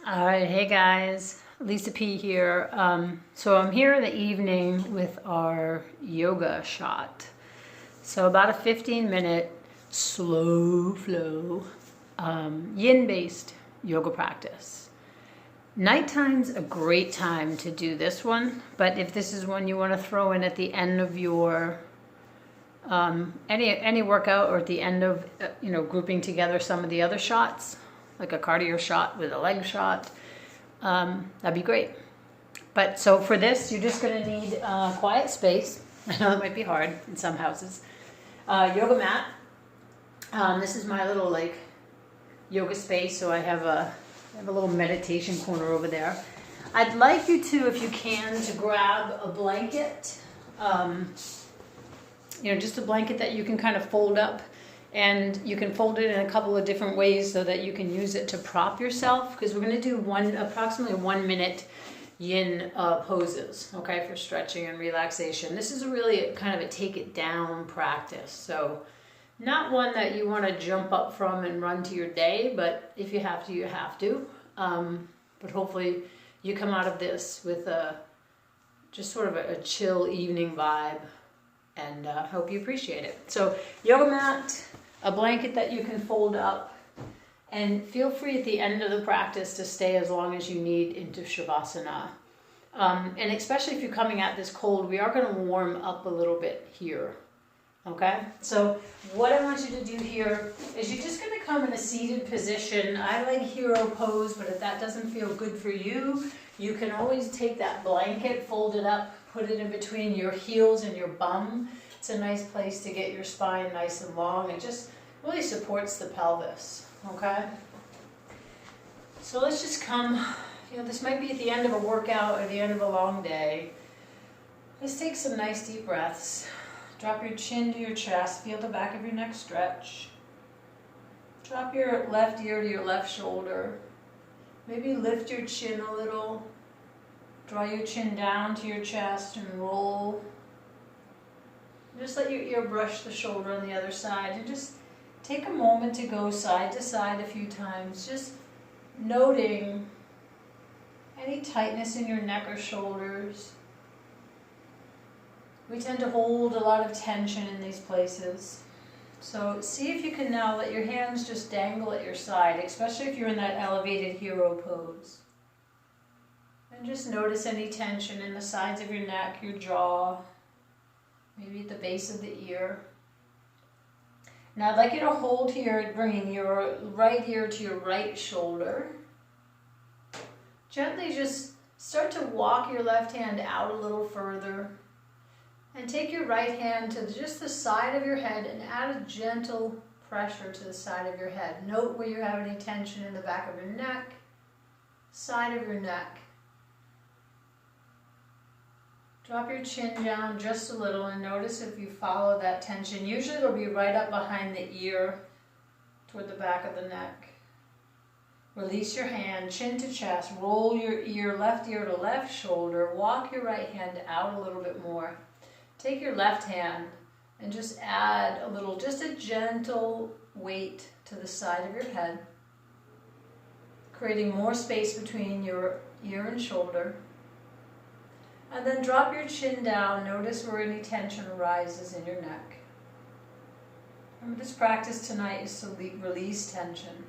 All right, hey guys, Lisa P here. So I'm here in the evening with our yoga shot. So about a 15-minute slow flow yin-based yoga practice. Nighttime's a great time to do this one, but if this is one you want to throw in at the end of your any workout, or at the end of grouping together some of the other shots, like a cardio shot with a leg shot, that'd be great. But so for this, you're just going to need quiet space. I know it might be hard in some houses. Yoga mat. This is my little yoga space, so I have a little meditation corner over there. I'd like you to, if you can, to grab a blanket. Just a blanket that you can kind of fold up. And you can fold it in a couple of different ways so that you can use it to prop yourself, because we're going to do approximately 1 minute yin poses, okay, for stretching and relaxation. This is really kind of a take it down practice. So not one that you want to jump up from and run to your day, but if you have to, you have to. But hopefully you come out of this with just sort of a chill evening vibe, and hope you appreciate it. So yoga mat, a blanket that you can fold up, and feel free at the end of the practice to stay as long as you need into Shavasana. And especially if you're coming at this cold, we are going to warm up a little bit here. Okay? So what I want you to do here is you're just going to come in a seated position. I like hero pose, but if that doesn't feel good for you, you can always take that blanket, fold it up, put it in between your heels and your bum. It's a nice place to get your spine nice and long. It just really supports the pelvis, okay? So let's just come, this might be at the end of a workout or the end of a long day. Let's take some nice deep breaths. Drop your chin to your chest, feel the back of your neck stretch. Drop your left ear to your left shoulder. Maybe lift your chin a little. Draw your chin down to your chest and roll. Just let your ear brush the shoulder on the other side, and just take a moment to go side to side a few times, just noting any tightness in your neck or shoulders. We tend to hold a lot of tension in these places. So see if you can now let your hands just dangle at your side, especially if you're in that elevated hero pose. And just notice any tension in the sides of your neck, your jaw, maybe at the base of the ear. Now I'd like you to hold here, bringing your right ear to your right shoulder. Gently just start to walk your left hand out a little further. And take your right hand to just the side of your head and add a gentle pressure to the side of your head. Note where you have any tension in the back of your neck, side of your neck. Drop your chin down just a little and notice if you follow that tension. Usually it'll be right up behind the ear toward the back of the neck. Release your hand, chin to chest, roll your ear, left ear to left shoulder, walk your right hand out a little bit more. Take your left hand and just add a little, just a gentle weight to the side of your head, creating more space between your ear and shoulder. And then drop your chin down. Notice where any tension arises in your neck. Remember, this practice tonight is to release tension.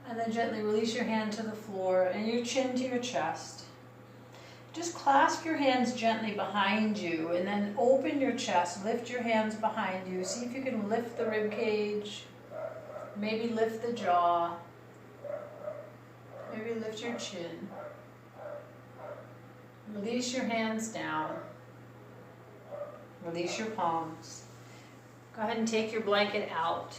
And then gently release your hand to the floor and your chin to your chest. Just clasp your hands gently behind you and then open your chest. Lift your hands behind you. See if you can lift the rib cage. Maybe lift the jaw. Maybe lift your chin. Release your hands down. Release your palms. Go ahead and take your blanket out.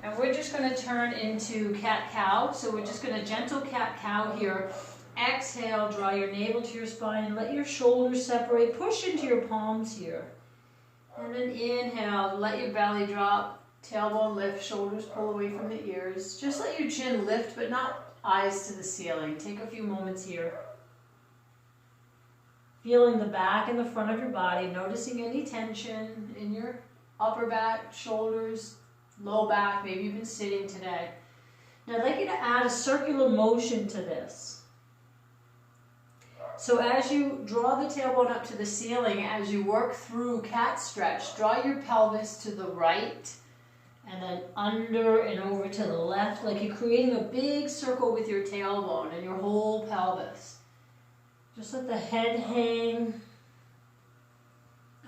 And we're just going to turn into cat-cow. So we're just going to gentle cat-cow here. Exhale, draw your navel to your spine. Let your shoulders separate. Push into your palms here. And then inhale, let your belly drop. Tailbone lift, shoulders pull away from the ears. Just let your chin lift, but not eyes to the ceiling. Take a few moments here. Feeling the back and the front of your body, noticing any tension in your upper back, shoulders, low back. Maybe you've been sitting today. Now I'd like you to add a circular motion to this. So as you draw the tailbone up to the ceiling, as you work through cat stretch, draw your pelvis to the right and then under and over to the left, like you're creating a big circle with your tailbone and your whole pelvis. Just let the head hang.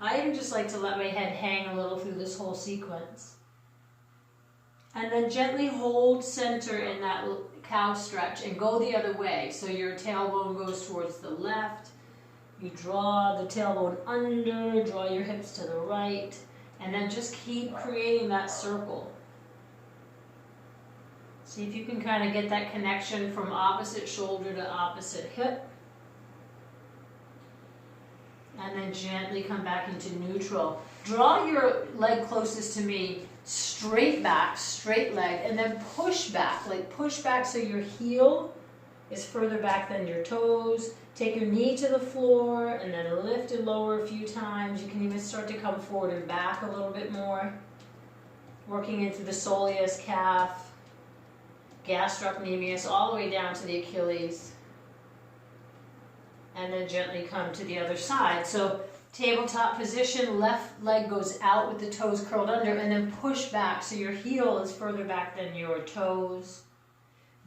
I even just like to let my head hang a little through this whole sequence. And then gently hold center in that cow stretch and go the other way. So your tailbone goes towards the left. You draw the tailbone under, draw your hips to the right, and then just keep creating that circle. See if you can kind of get that connection from opposite shoulder to opposite hip. And then gently come back into neutral. Draw your leg closest to me, straight back, straight leg, and then push back. Like push back so your heel is further back than your toes. Take your knee to the floor and then lift and lower a few times. You can even start to come forward and back a little bit more. Working into the soleus calf, gastrocnemius, all the way down to the Achilles. And then gently come to the other side. So tabletop position, left leg goes out with the toes curled under, and then push back so your heel is further back than your toes.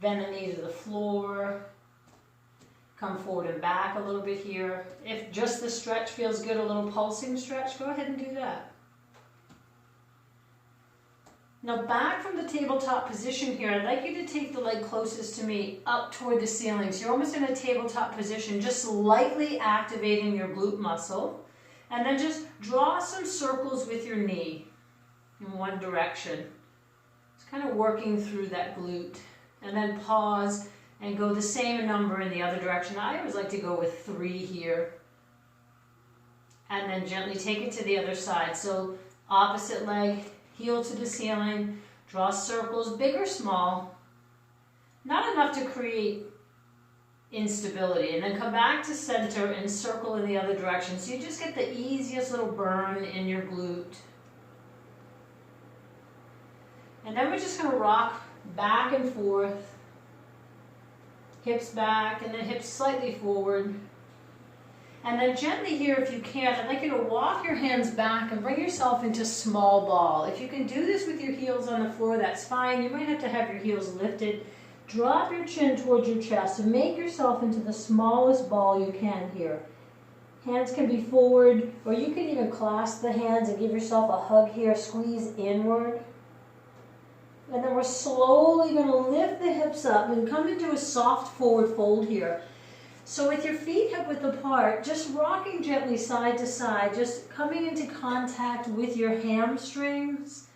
Bend the knee to the floor. Come forward and back a little bit here. If just the stretch feels good, a little pulsing stretch, go ahead and do that. Now back from the tabletop position here, I'd like you to take the leg closest to me up toward the ceiling. So you're almost in a tabletop position, just lightly activating your glute muscle. And then just draw some circles with your knee in one direction. Just kind of working through that glute. And then pause and go the same number in the other direction. I always like to go with 3 here. And then gently take it to the other side. So opposite leg, heel to the ceiling, draw circles, big or small. Not enough to create instability. And then come back to center and circle in the other direction. So you just get the easiest little burn in your glute. And then we're just going to rock back and forth. Hips back and then hips slightly forward. And then gently here, if you can, I'd like you to walk your hands back and bring yourself into small ball. If you can do this with your heels on the floor, that's fine. You might have to have your heels lifted. Drop your chin towards your chest and make yourself into the smallest ball you can here. Hands can be forward, or you can even clasp the hands and give yourself a hug here. Squeeze inward. And then we're slowly going to lift the hips up and come into a soft forward fold here. So with your feet hip width apart, just rocking gently side to side, just coming into contact with your hamstrings.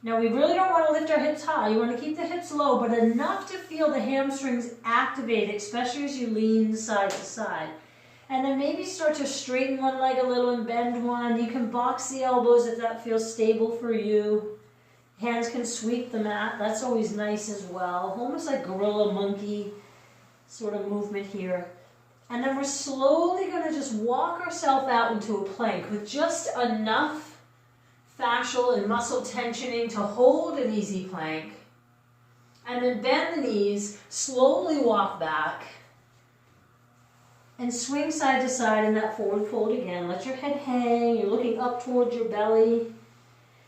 Now we really don't want to lift our hips high. You want to keep the hips low, but enough to feel the hamstrings activated, especially as you lean side to side. And then maybe start to straighten one leg a little and bend one. You can box the elbows if that feels stable for you. Hands can sweep the mat. That's always nice as well. Almost like gorilla monkey sort of movement here. And then we're slowly going to just walk ourselves out into a plank with just enough fascial and muscle tensioning to hold an easy plank. And then bend the knees, slowly walk back, and swing side to side in that forward fold again. Let your head hang. You're looking up towards your belly.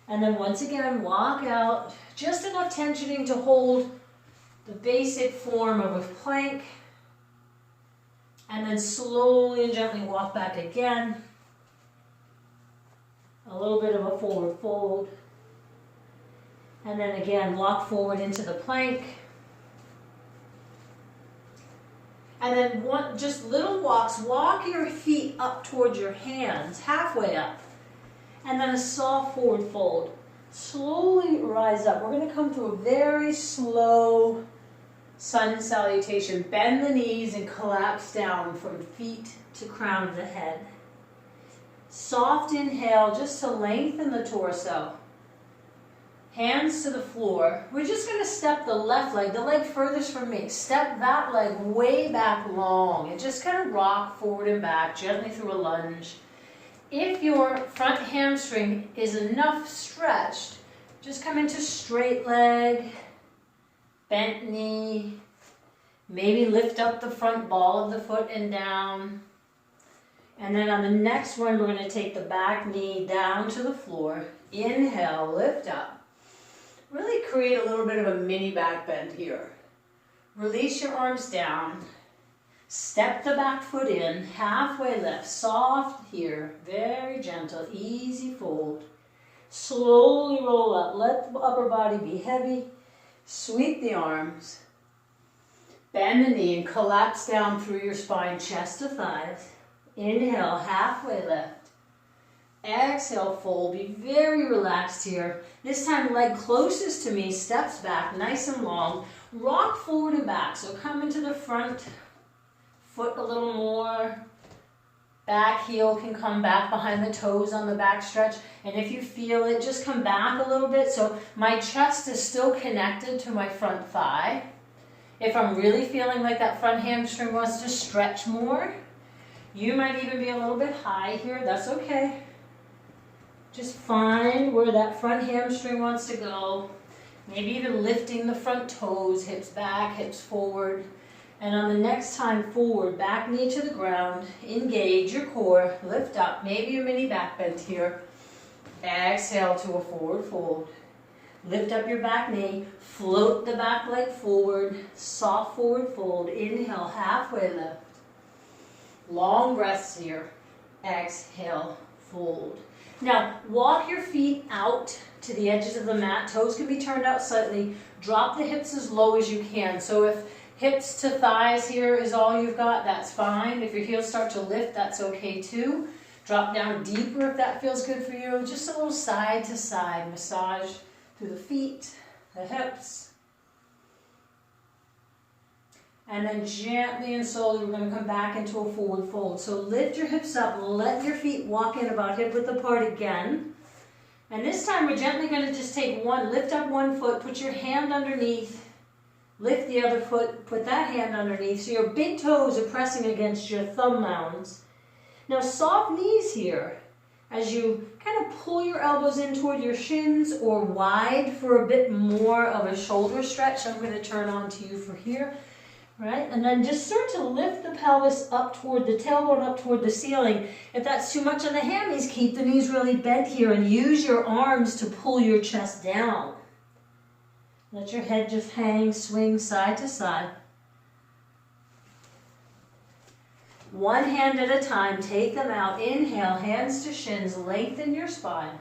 And then once again, walk out. Just enough tensioning to hold the basic form of a plank. And then slowly and gently walk back again. A little bit of a forward fold. And then again, walk forward into the plank. And then just little walks. Walk your feet up towards your hands, halfway up. And then a soft forward fold. Slowly rise up. We're going to come to a very slow sun salutation. Bend the knees and collapse down from feet to crown of the head. Soft inhale just to lengthen the torso. Hands to the floor. We're just going to step the left leg, the leg furthest from me. Step that leg way back long and just kind of rock forward and back gently through a lunge. If your front hamstring is enough stretched, just come into straight leg bent knee. Maybe lift up the front ball of the foot and down. And then on the next one, we're going to take the back knee down to the floor. Inhale, lift up. Really create a little bit of a mini back bend here. Release your arms down. Step the back foot in, halfway lift, soft here, very gentle, easy fold. Slowly roll up, let the upper body be heavy. Sweep the arms. Bend the knee and collapse down through your spine, chest to thighs. Inhale, halfway lift. Exhale, fold. Be very relaxed here. This time, leg closest to me, steps back, nice and long. Rock forward and back. So come into the front foot a little more. Back heel can come back behind the toes on the back stretch. And if you feel it, just come back a little bit. So my chest is still connected to my front thigh. If I'm really feeling like that front hamstring wants to stretch more, you might even be a little bit high here. That's okay. Just find where that front hamstring wants to go. Maybe even lifting the front toes, hips back, hips forward. And on the next time forward, back knee to the ground, engage your core, lift up, maybe a mini back bend here. Exhale to a forward fold. Lift up your back knee, float the back leg forward, soft forward fold. Inhale, halfway lift. Long breaths here. Exhale, fold. Now, walk your feet out to the edges of the mat. Toes can be turned out slightly. Drop the hips as low as you can. So if hips to thighs here is all you've got, that's fine. If your heels start to lift, that's okay too. Drop down deeper if that feels good for you. Just a little side to side massage through the feet, the hips. And then gently and slowly we're going to come back into a forward fold. So lift your hips up, let your feet walk in about hip width apart again. And this time we're gently going to just take one, lift up one foot, put your hand underneath, lift the other foot, put that hand underneath. So your big toes are pressing against your thumb mounds. Now soft knees here. As you kind of pull your elbows in toward your shins or wide for a bit more of a shoulder stretch. I'm going to turn on to you for here. Right? And then just start to lift the pelvis up toward the tailbone, up toward the ceiling. If that's too much on the hammies, keep the knees really bent here and use your arms to pull your chest down. Let your head just hang, swing side to side. One hand at a time, take them out. Inhale, hands to shins, lengthen your spine.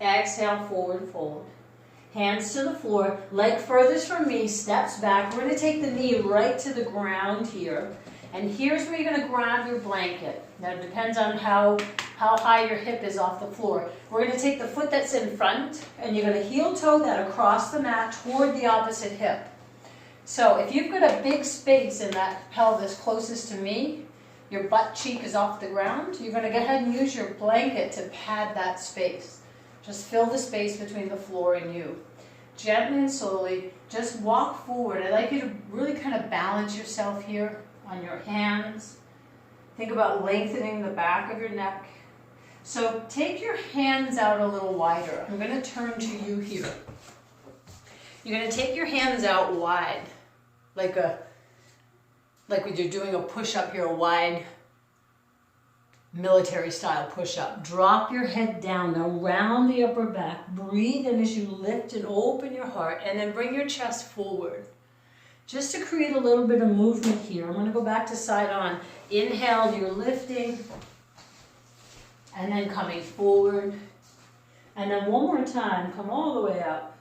Exhale, forward fold. Hands to the floor, leg furthest from me, steps back. We're going to take the knee right to the ground here. And here's where you're going to grab your blanket. Now it depends on how high your hip is off the floor. We're going to take the foot that's in front and you're going to heel toe that across the mat toward the opposite hip. So if you've got a big space in that pelvis closest to me, your butt cheek is off the ground, you're going to go ahead and use your blanket to pad that space. Just fill the space between the floor and you. Gently and slowly, just walk forward. I'd like you to really kind of balance yourself here on your hands. Think about lengthening the back of your neck. So take your hands out a little wider. I'm going to turn to you here. You're going to take your hands out wide, like when you're doing a push-up here, a wide military style push-up. Drop your head down, now round the upper back. Breathe in as you lift and open your heart, and then bring your chest forward. Just to create a little bit of movement here. I'm going to go back to side on. Inhale, you're lifting, and then coming forward. And then one more time, come all the way up.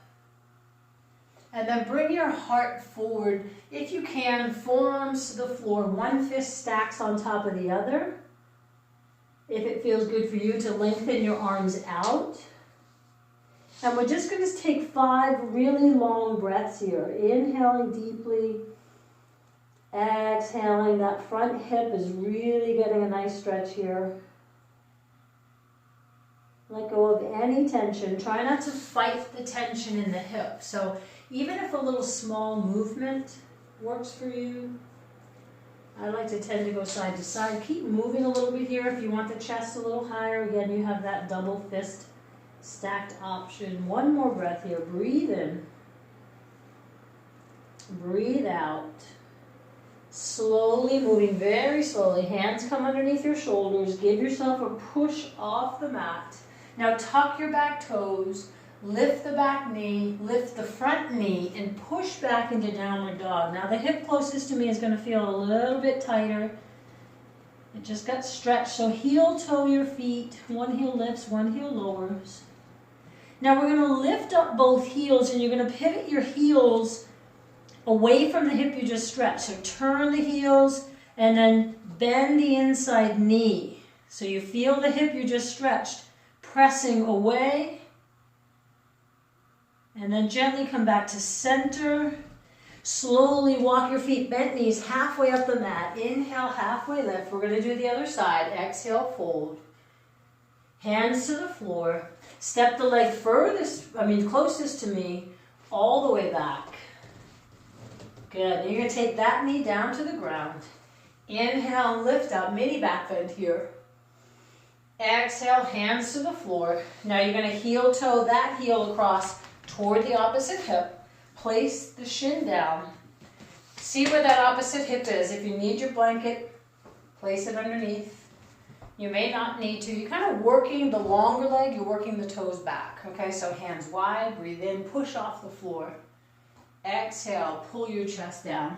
And then bring your heart forward. If you can, forearms to the floor. One fist stacks on top of the other. If it feels good for you to lengthen your arms out. And we're just going to take 5 really long breaths here. Inhaling deeply. Exhaling. That front hip is really getting a nice stretch here. Let go of any tension. Try not to fight the tension in the hip. So even if a little small movement works for you, I like to tend to go side to side. Keep moving a little bit here. If you want the chest a little higher, again, you have that double fist stacked option. One more breath here. Breathe in. Breathe out. Slowly moving, very slowly. Hands come underneath your shoulders. Give yourself a push off the mat. Now tuck your back toes. Lift the back knee. Lift the front knee and push back into downward dog. Now the hip closest to me is going to feel a little bit tighter. It just got stretched. So heel toe your feet. One heel lifts, one heel lowers. Now we're going to lift up both heels and you're going to pivot your heels away from the hip you just stretched. So turn the heels and then bend the inside knee. So you feel the hip you just stretched pressing away. And then gently come back to center. Slowly walk your feet bent knees halfway up the mat. Inhale, halfway lift. We're going to do the other side. Exhale, fold. Hands to the floor. Step the leg closest to me, all the way back. Good. You're going to take that knee down to the ground. Inhale, lift up, mini back bend here. Exhale, hands to the floor. Now you're going to heel toe that heel across toward the opposite hip. Place the shin down. See where that opposite hip is. If you need your blanket, place it underneath. You may not need to. You're kind of working the longer leg, you're working the toes back. Okay, so hands wide, breathe in, push off the floor. Exhale, pull your chest down.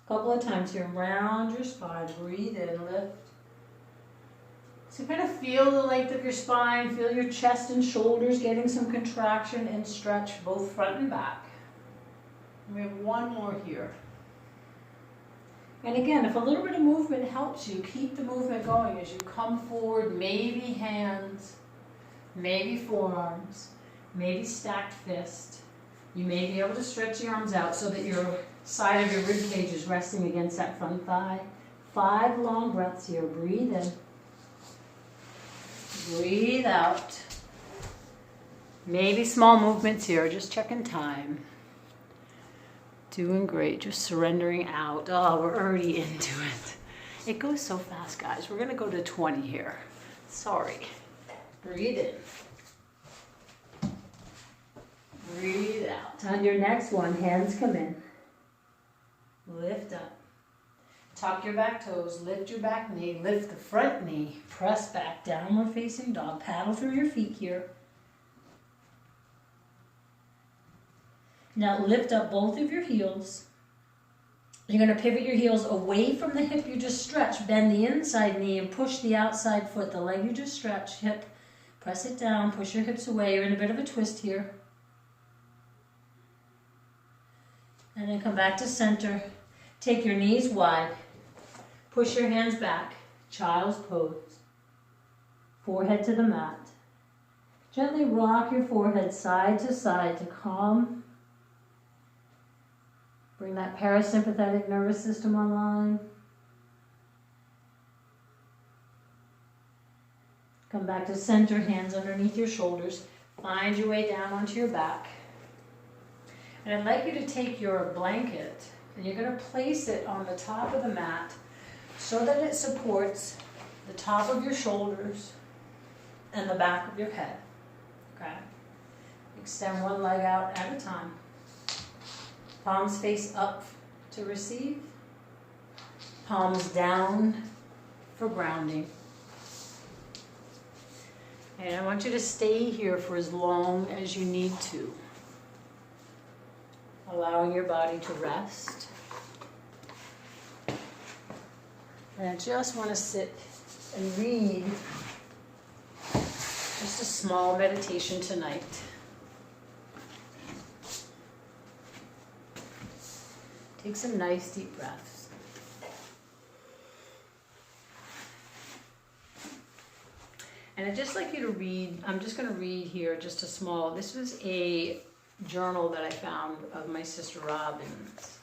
A couple of times here, round your spine, breathe in, lift. So kind of feel the length of your spine, feel your chest and shoulders getting some contraction and stretch both front and back. And we have one more here. And again, if a little bit of movement helps you, keep the movement going as you come forward, maybe hands, maybe forearms, maybe stacked fist. You may be able to stretch your arms out so that your side of your rib cage is resting against that front thigh. 5 long breaths here. Breathe in. Breathe out. Maybe small movements here, just checking time. Doing great, just surrendering out. Oh, we're already into it. It goes so fast, guys. We're gonna go to 20 here. Sorry. Breathe in. Breathe out. On your next one, hands come in. Lift up. Tuck your back toes, lift your back knee, lift the front knee, press back, downward facing dog. Paddle through your feet here. Now lift up both of your heels. You're going to pivot your heels away from the hip you just stretched. Bend the inside knee and push the outside foot, the leg you just stretched. Hip, press it down, push your hips away. You're in a bit of a twist here. And then come back to center. Take your knees wide. Push your hands back. Child's pose. Forehead to the mat. Gently rock your forehead side to side to calm. Bring that parasympathetic nervous system online. Come back to center, hands underneath your shoulders. Find your way down onto your back. And I'd like you to take your blanket and you're going to place it on the top of the mat so that it supports the top of your shoulders and the back of your head. Okay? Extend one leg out at a time. Palms face up to receive. Palms down for grounding. And I want you to stay here for as long as you need to. Allowing your body to rest. And I just want to sit and read just a small meditation tonight. Take some nice deep breaths. And I'd just like you to read, I'm just going to read here just a small, this was a journal that I found of my sister Robin's.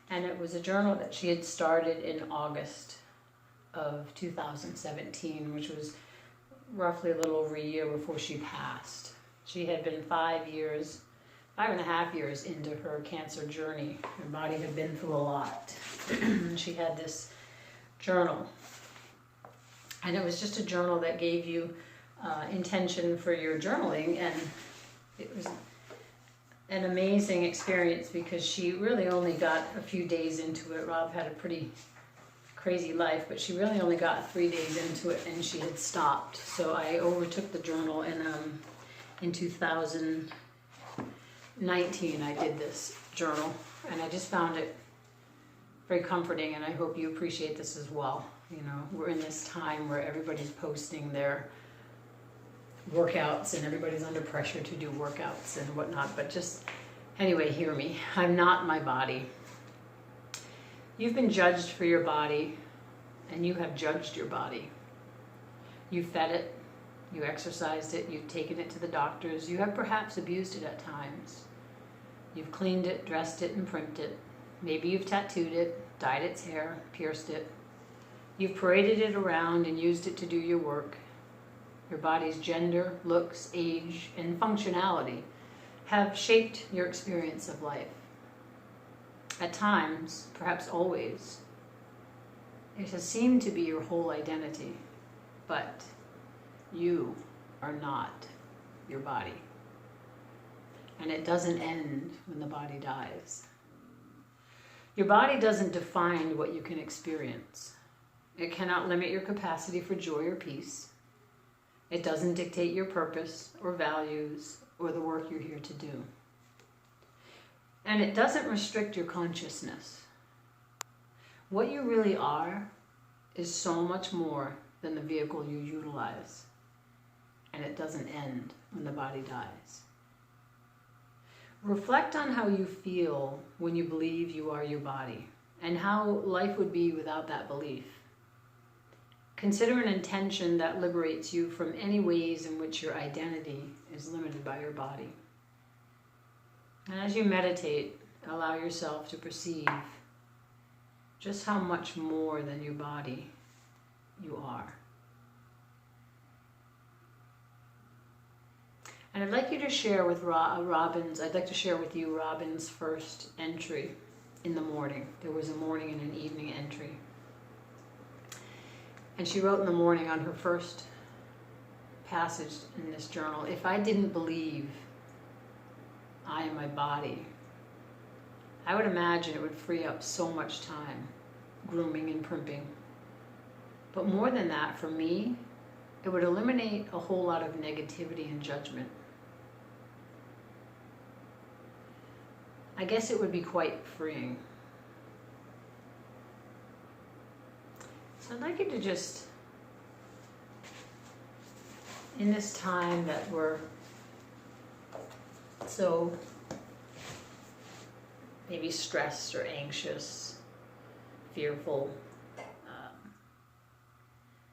And it was a journal that she had started in August of 2017, which was roughly a little over a year before she passed. She had been 5.5 years into her cancer journey. Her body had been through a lot. She had this journal. And it was just a journal that gave you intention for your journaling. And an amazing experience because she really only got a few days into it. Rob had a pretty crazy life, but she really only got 3 days into it and she had stopped. So I overtook the journal and in 2019 I did this journal and I just found it very comforting, and I hope you appreciate this as well. You know, we're in this time where everybody's posting their workouts and everybody's under pressure to do workouts and whatnot, but just anyway, hear me. I'm not my body. You've been judged for your body, and you have judged your body. You fed it, you exercised it, you've taken it to the doctors, you have perhaps abused it at times. You've cleaned it, dressed it, and primped it. Maybe you've tattooed it, dyed its hair, pierced it. You've paraded it around and used it to do your work. Your body's gender, looks, age, and functionality have shaped your experience of life. At times, perhaps always, it has seemed to be your whole identity, but you are not your body. And it doesn't end when the body dies. Your body doesn't define what you can experience. It cannot limit your capacity for joy or peace. It doesn't dictate your purpose or values or the work you're here to do. And it doesn't restrict your consciousness. What you really are is so much more than the vehicle you utilize. And it doesn't end when the body dies. Reflect on how you feel when you believe you are your body, and how life would be without that belief. Consider an intention that liberates you from any ways in which your identity is limited by your body. And as you meditate, allow yourself to perceive just how much more than your body you are. And I'd like you to share with I'd like to share with you Robin's first entry in the morning. There was a morning and an evening entry. And she wrote in the morning on her first passage in this journal, "If I didn't believe I am my body, I would imagine it would free up so much time grooming and primping. But more than that, for me, it would eliminate a whole lot of negativity and judgment. I guess it would be quite freeing." So I'd like you to just, in this time that we're so maybe stressed or anxious, fearful,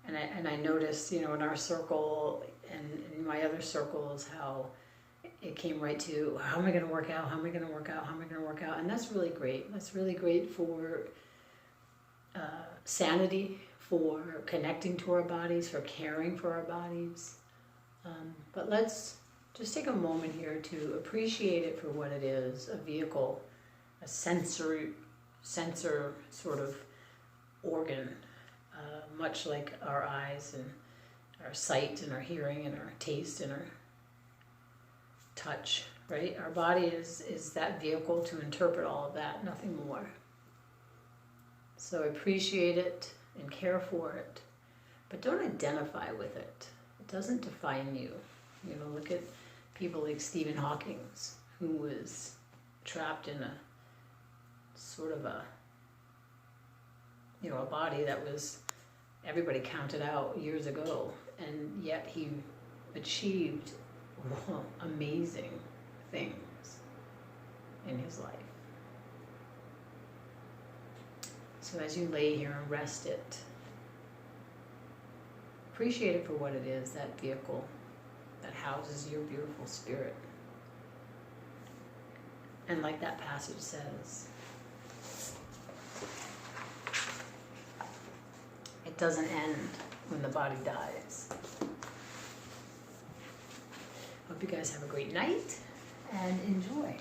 and I noticed, you know, in our circle and in my other circles, how it came right to, how am I going to work out? How am I going to work out? How am I going to work out? And that's really great. That's really great for sanity, for connecting to our bodies, for caring for our bodies. But let's just take a moment here to appreciate it for what it is, a vehicle, a sensor sort of organ, much like our eyes and our sight and our hearing and our taste and our touch, right? Our body is that vehicle to interpret all of that, nothing more. So appreciate it and care for it, but don't identify with it. It doesn't define you. You know, look at people like Stephen Hawking, who was trapped in a sort of a, you know, a body that was, everybody counted out years ago, and yet he achieved amazing things in his life. So as you lay here and rest it, appreciate it for what it is, that vehicle that houses your beautiful spirit. And like that passage says, it doesn't end when the body dies. Hope you guys have a great night and enjoy.